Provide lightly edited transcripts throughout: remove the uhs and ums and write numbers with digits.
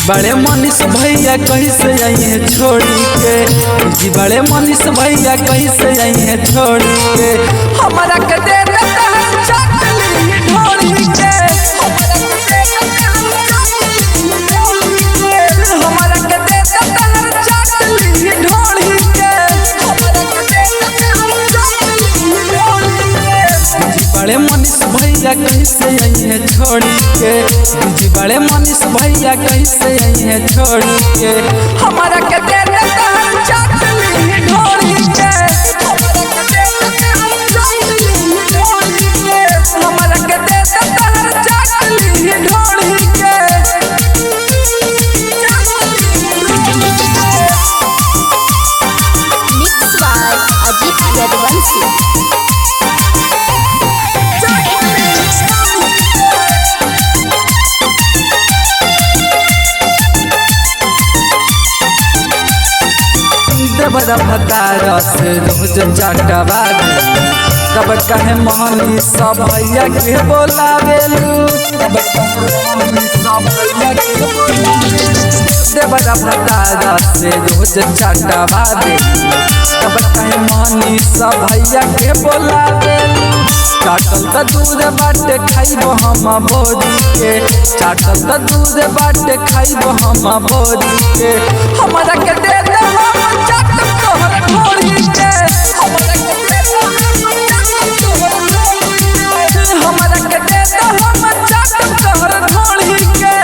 बड़े मनीष भैया कैसे आइए छोड़ी के जी बड़े मनीष भैया कैसे आइए छोड़ी के हमारा के दे देता है चटनी ढोली के हमारा के दे देता है चटनी ढोली के बड़े मनीष भैया कैसे आइए छोड़ी के जी बड़े मनीष भैया कैसे आइए छोड़ी के हमारा के दे देता है चटनी ढोली के हमारा के दे देता है चटनी ढोली के मिक्स बाय अजीत यदुवंशी। बड़ा भतारा से रोज चटवा कब कहे मोहनी सब भैया के बोलावेलू बड़ा भतारा से रोज चटवा कब कहे मोहनी सब भैया के बोलावेलू चाटल त दूध बाटे खाइबो हम बोरी के चाटल त दूध बाटे खाइबो हम बोरी के हमारा के दे दे हम चाटल तोहर ढोली के हमारा के दे दे हम चाटल तोहर ढोली के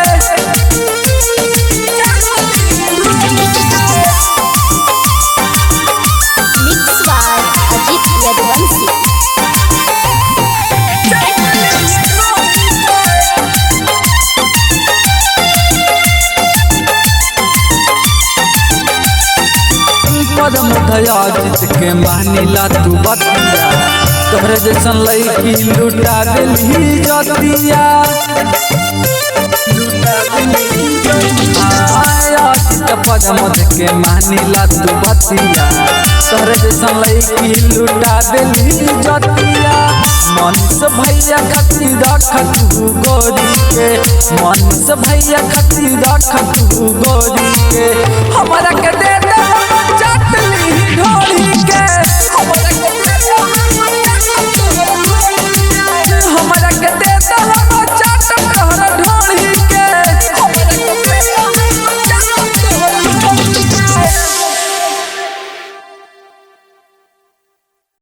मिक्स बाय अजीत यदुवंशी। पदम दयाजित के मानिला तू बतिया तोहरे जैसन लड़की लुटा दिली जतिया पदम के मानिला तू बतिया तोहरे जैसन लड़की लुटा दिली जतिया मनीष भैया खती रख तू गोरी के मनीष भैया खती रख तू गोरी के हमारा के दे दे